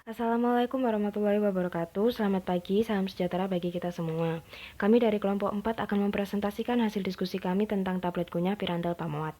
Assalamualaikum warahmatullahi wabarakatuh. Selamat pagi, salam sejahtera bagi kita semua. Kami dari kelompok 4 akan mempresentasikan hasil diskusi kami tentang tablet kunyah Pirantel Pamuat.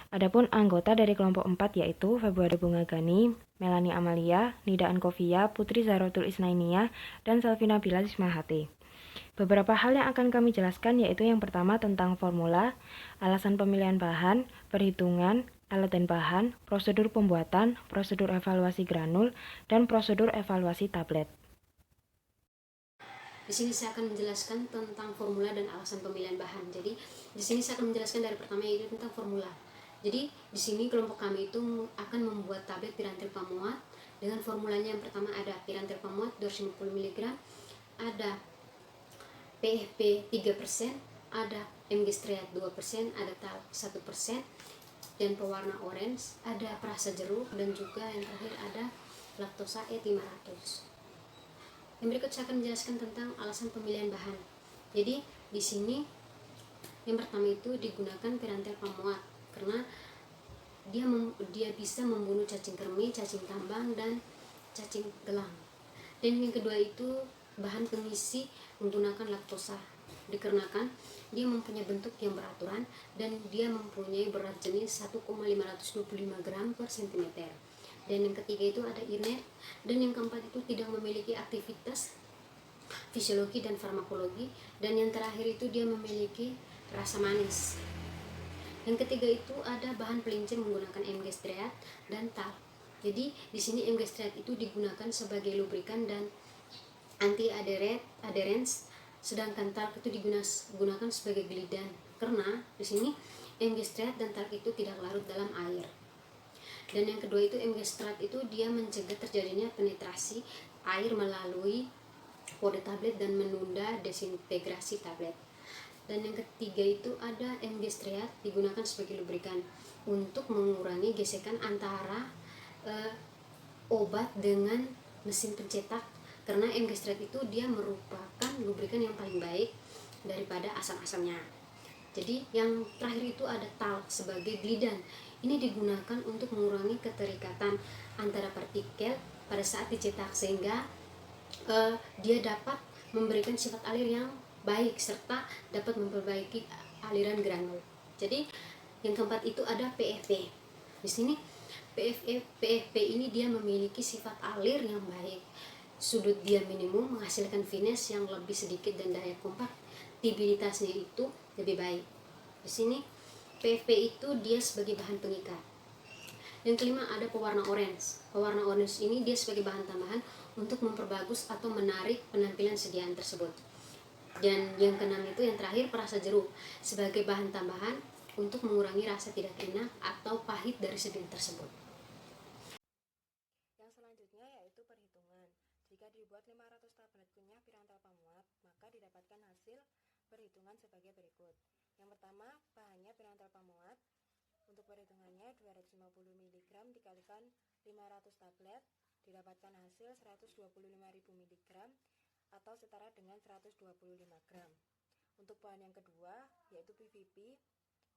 Adapun anggota dari kelompok 4 yaitu Februari Bunga Gani, Melani Amalia, Nida Ankofia, Putri Zahrotul Isnainia, dan Selvina Bila Ismahati. Beberapa hal yang akan kami jelaskan yaitu yang pertama tentang formula, alasan pemilihan bahan, perhitungan, alat dan bahan, prosedur pembuatan, prosedur evaluasi granul, dan prosedur evaluasi tablet. Di sini saya akan menjelaskan tentang formula dan alasan pemilihan bahan. Jadi di sini saya akan menjelaskan dari pertama yaitu tentang formula. Jadi di sini kelompok kami itu akan membuat tablet Pirantel Pamuat dengan formulanya. Yang pertama ada Pirantel Pamuat 250 mg, ada PFP 3%, ada MG Striat 2%, ada talc 1%, dan pewarna orange, ada perasa jeruk, dan juga yang terakhir ada laktosa E500. Yang berikut saya akan menjelaskan tentang alasan pemilihan bahan. Jadi di sini yang pertama itu digunakan Pirantel Pamuat karena dia bisa membunuh cacing kremi, cacing tambang, dan cacing gelang. Dan yang kedua itu bahan pengisi menggunakan laktosa dikarenakan dia mempunyai bentuk yang beraturan dan dia mempunyai berat jenis 1,525 gram per cm. Dan yang ketiga itu ada inert, dan yang keempat itu tidak memiliki aktivitas fisiologi dan farmakologi, dan yang terakhir itu dia memiliki rasa manis. Yang ketiga itu ada bahan pelincir menggunakan MG Striat dan talc. Jadi di sini MG Striat itu digunakan sebagai lubrikan dan anti adherence, sedangkan talc itu digunakan sebagai glidan karena di sini MG Striat dan talc itu tidak larut dalam air. Dan yang kedua itu MG Striat itu dia mencegah terjadinya penetrasi air melalui pori tablet dan menunda desintegrasi tablet. Dan yang ketiga itu ada MG Striat digunakan sebagai lubrikan untuk mengurangi gesekan antara obat dengan mesin pencetak, karena MG Striat itu dia merupakan lubrikan yang paling baik daripada asam-asamnya. Jadi yang terakhir itu ada talc sebagai glidan. Ini digunakan untuk mengurangi keterikatan antara partikel pada saat dicetak sehingga dia dapat memberikan sifat alir yang baik serta dapat memperbaiki aliran granul. Jadi yang keempat itu ada PFP. Di sini PFP ini dia memiliki sifat alir yang baik. Sudut dia minimum menghasilkan finesse yang lebih sedikit dan daya kompatibilitasnya itu lebih baik. Di sini PFP itu dia sebagai bahan pengikat. Yang kelima ada pewarna orange. Pewarna orange ini dia sebagai bahan tambahan untuk memperbagus atau menarik penampilan sediaan tersebut. Dan yang keenam itu yang terakhir perasa jeruk sebagai bahan tambahan untuk mengurangi rasa tidak enak atau pahit dari sediaan tersebut. Yang selanjutnya yaitu perhitungan. Jika dibuat 500 tablet kunyah Pirantel Pamuat, maka didapatkan hasil perhitungan sebagai berikut. Yang pertama, bahannya Pirantel Pamuat. Untuk perhitungannya 250 mg dikalikan 500 tablet didapatkan hasil 125.000 mg atau setara dengan 125 gram. Untuk bahan yang kedua yaitu PVP.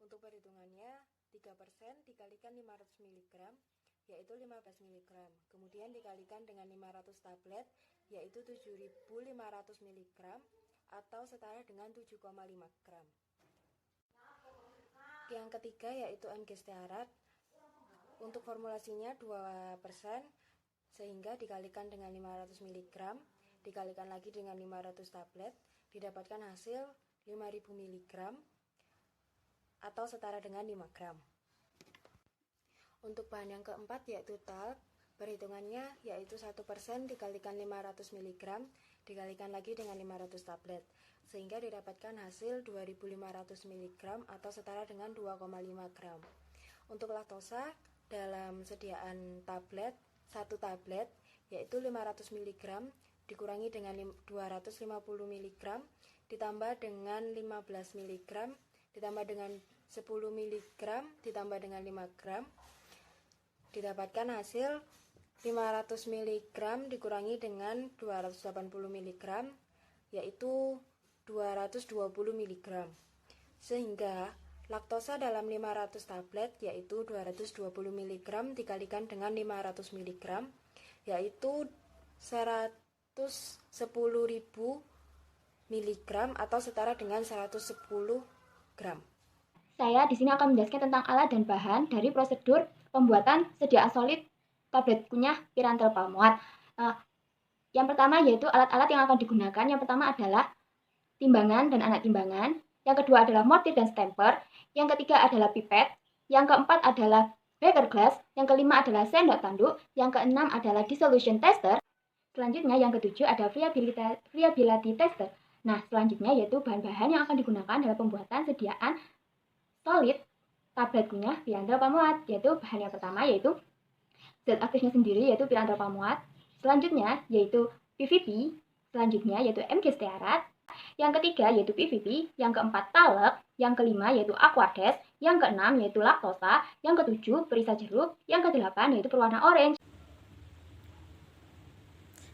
Untuk perhitungannya 3% dikalikan 500 mg yaitu 15 mg. Kemudian dikalikan dengan 500 tablet yaitu 7.500 mg atau setara dengan 7,5 gram. Yang ketiga yaitu MG Striat. Untuk formulasinya 2% sehingga dikalikan dengan 500 mg dikalikan lagi dengan 500 tablet didapatkan hasil 5.000 mg atau setara dengan 5 gram. Untuk bahan yang keempat yaitu talc. Perhitungannya yaitu 1% dikalikan 500 mg dikalikan lagi dengan 500 tablet sehingga didapatkan hasil 2.500 mg atau setara dengan 2,5 gram. Untuk laktosa dalam sediaan tablet 1 tablet yaitu 500 mg dikurangi dengan 250 mg ditambah dengan 15 mg ditambah dengan 10 mg ditambah dengan 5 gram didapatkan hasil 500 mg dikurangi dengan 280 mg yaitu 220 mg sehingga laktosa dalam 500 tablet yaitu 220 mg dikalikan dengan 500 mg yaitu 110.000 miligram atau setara dengan 110 gram. Saya di sini akan menjelaskan tentang alat dan bahan dari prosedur pembuatan sediaan solid tablet kunyah Pirantel Palmuat. Yang pertama yaitu alat-alat yang akan digunakan. Yang pertama adalah timbangan dan anak timbangan. Yang kedua adalah mortir dan stamper. Yang ketiga adalah pipet. Yang keempat adalah beaker glass. Yang kelima adalah sendok tanduk. Yang keenam adalah dissolution tester. Selanjutnya yang ketujuh ada reliability tester. Nah, selanjutnya yaitu bahan-bahan yang akan digunakan dalam pembuatan sediaan solid tablet kunyah Pirantel Palmuat, yaitu bahan yang pertama yaitu zat aktifnya sendiri yaitu Pirantel Palmuat, selanjutnya yaitu PVP, selanjutnya yaitu MG stearat, yang ketiga yaitu PVP, yang keempat talek, yang kelima yaitu aquades, yang keenam yaitu laktosa, yang ketujuh perisa jeruk, yang kedelapan yaitu berwarna orange.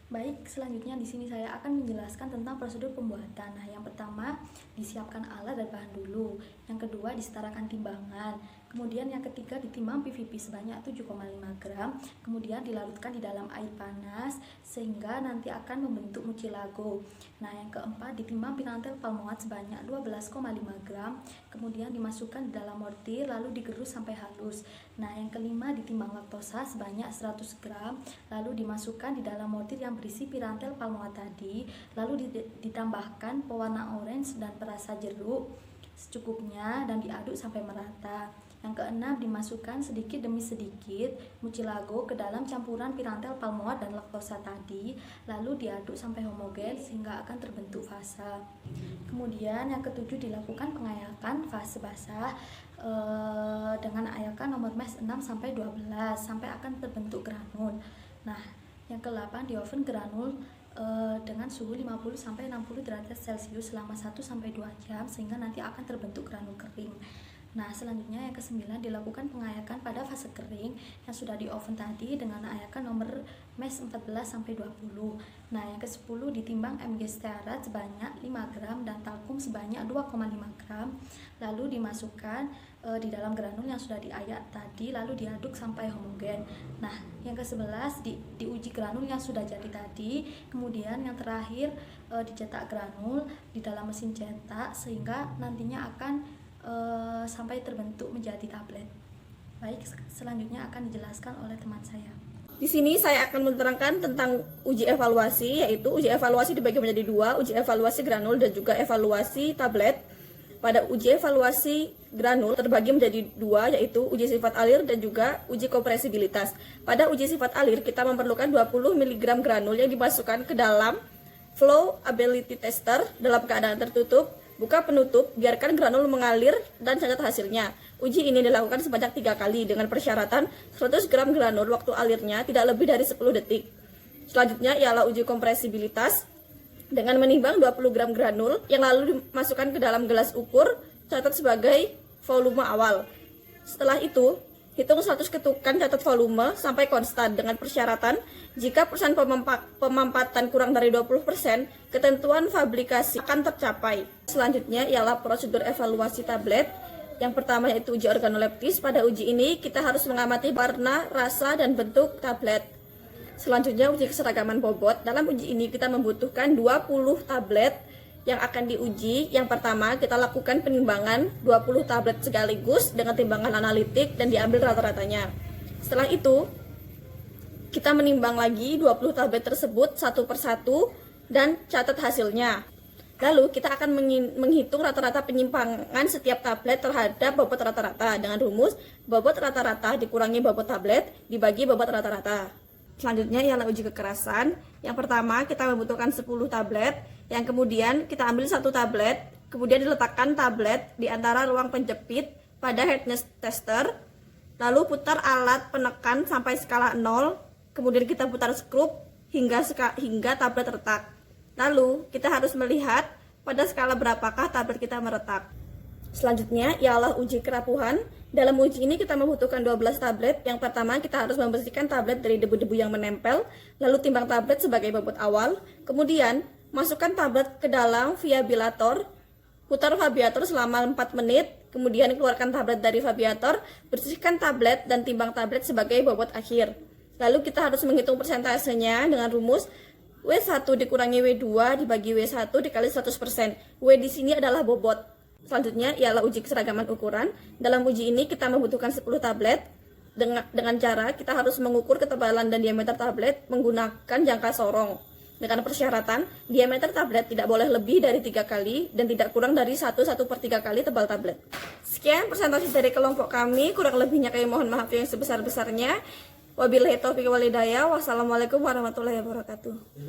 Baik, selanjutnya di sini saya akan menjelaskan tentang prosedur pembuatan. Nah, yang pertama disiapkan alat dan bahan dulu. Yang kedua disetarakan timbangan. Kemudian yang ketiga ditimbang PVP sebanyak 7,5 gram. Kemudian dilarutkan di dalam air panas sehingga nanti akan membentuk mucilago. Nah, yang keempat ditimbang Pirantel Palmuat sebanyak 12,5 gram. Kemudian dimasukkan di dalam mortir lalu digerus sampai halus. Nah, yang kelima ditimbang laktosa sebanyak 100 gram. Lalu dimasukkan di dalam mortir yang berisi Pirantel Palmuat tadi. Lalu ditambahkan pewarna orange dan perasa jeruk secukupnya dan diaduk sampai merata. Yang keenam dimasukkan sedikit demi sedikit mucilago ke dalam campuran Pirantel Palmuat dan laktosa tadi, lalu diaduk sampai homogen sehingga akan terbentuk fasa. Kemudian yang ketujuh dilakukan pengayakan fase basah dengan ayakan nomor mes 6 sampai 12 sampai akan terbentuk granul. Nah, yang ke-8 di oven granul dengan suhu 50 sampai 60 derajat Celcius selama 1 sampai 2 jam sehingga nanti akan terbentuk granul kering. Nah, selanjutnya yang ke-9 dilakukan pengayakan pada fase kering yang sudah di oven tadi dengan ayakan nomor mes 14 sampai 20. Nah, yang ke-10 ditimbang MG stearat sebanyak 5 gram dan talkum sebanyak 2,5 gram. Lalu dimasukkan di dalam granul yang sudah diayak tadi lalu diaduk sampai homogen. Nah, yang ke-11 diuji granul yang sudah jadi tadi. Kemudian yang terakhir dicetak granul di dalam mesin cetak sehingga nantinya akan sampai terbentuk menjadi tablet. Baik, selanjutnya akan dijelaskan oleh teman saya. Di sini saya akan menerangkan tentang uji evaluasi, yaitu uji evaluasi dibagi menjadi dua, uji evaluasi granul dan juga evaluasi tablet. Pada uji evaluasi granul terbagi menjadi dua, yaitu uji sifat alir dan juga uji kompresibilitas. Pada uji sifat alir kita memerlukan 20 mg granul yang dimasukkan ke dalam flowability tester dalam keadaan tertutup. Buka penutup, biarkan granul mengalir dan catat hasilnya. Uji ini dilakukan sebanyak 3 kali dengan persyaratan 100 gram granul waktu alirnya tidak lebih dari 10 detik. Selanjutnya ialah uji kompresibilitas dengan menimbang 20 gram granul yang lalu dimasukkan ke dalam gelas ukur, catat sebagai volume awal. Setelah itu, hitung 100 ketukan catat volume sampai konstan dengan persyaratan jika persen pemampatan kurang dari 20%, ketentuan fabrikasi akan tercapai. Selanjutnya ialah prosedur evaluasi tablet. Yang pertama yaitu uji organoleptis. Pada uji ini kita harus mengamati warna, rasa, dan bentuk tablet. Selanjutnya uji keseragaman bobot. Dalam uji ini kita membutuhkan 20 tablet yang akan diuji. Yang pertama kita lakukan penimbangan 20 tablet sekaligus dengan timbangan analitik dan diambil rata-ratanya. Setelah itu kita menimbang lagi 20 tablet tersebut satu persatu dan catat hasilnya. Lalu kita akan menghitung rata-rata penyimpangan setiap tablet terhadap bobot rata-rata dengan rumus bobot rata-rata dikurangi bobot tablet dibagi bobot rata-rata. Selanjutnya ialah uji kekerasan. Yang pertama kita membutuhkan 10 tablet, yang kemudian kita ambil 1 tablet, kemudian diletakkan tablet di antara ruang penjepit pada hardness tester, lalu putar alat penekan sampai skala 0, kemudian kita putar skrup hingga tablet retak. Lalu kita harus melihat pada skala berapakah tablet kita meretak. Selanjutnya ialah uji kerapuhan. Dalam uji ini kita membutuhkan 12 tablet. Yang pertama kita harus membersihkan tablet dari debu-debu yang menempel, lalu timbang tablet sebagai bobot awal. Kemudian masukkan tablet ke dalam viabilator, putar viabilator selama 4 menit, kemudian keluarkan tablet dari viabilator, bersihkan tablet dan timbang tablet sebagai bobot akhir. Lalu kita harus menghitung persentasenya dengan rumus W1 dikurangi W2 dibagi W1 dikali 100%. W di sini adalah bobot. Selanjutnya ialah uji keseragaman ukuran. Dalam uji ini kita membutuhkan 10 tablet. Dengan cara kita harus mengukur ketebalan dan diameter tablet menggunakan jangka sorong. Dengan persyaratan, diameter tablet tidak boleh lebih dari 3 kali dan tidak kurang dari 1/3 kali tebal tablet. Sekian presentasi dari kelompok kami, kurang lebihnya kami mohon maaf yang sebesar-besarnya. Wabillahi taufiq wal hidayah. Wassalamualaikum warahmatullahi wabarakatuh.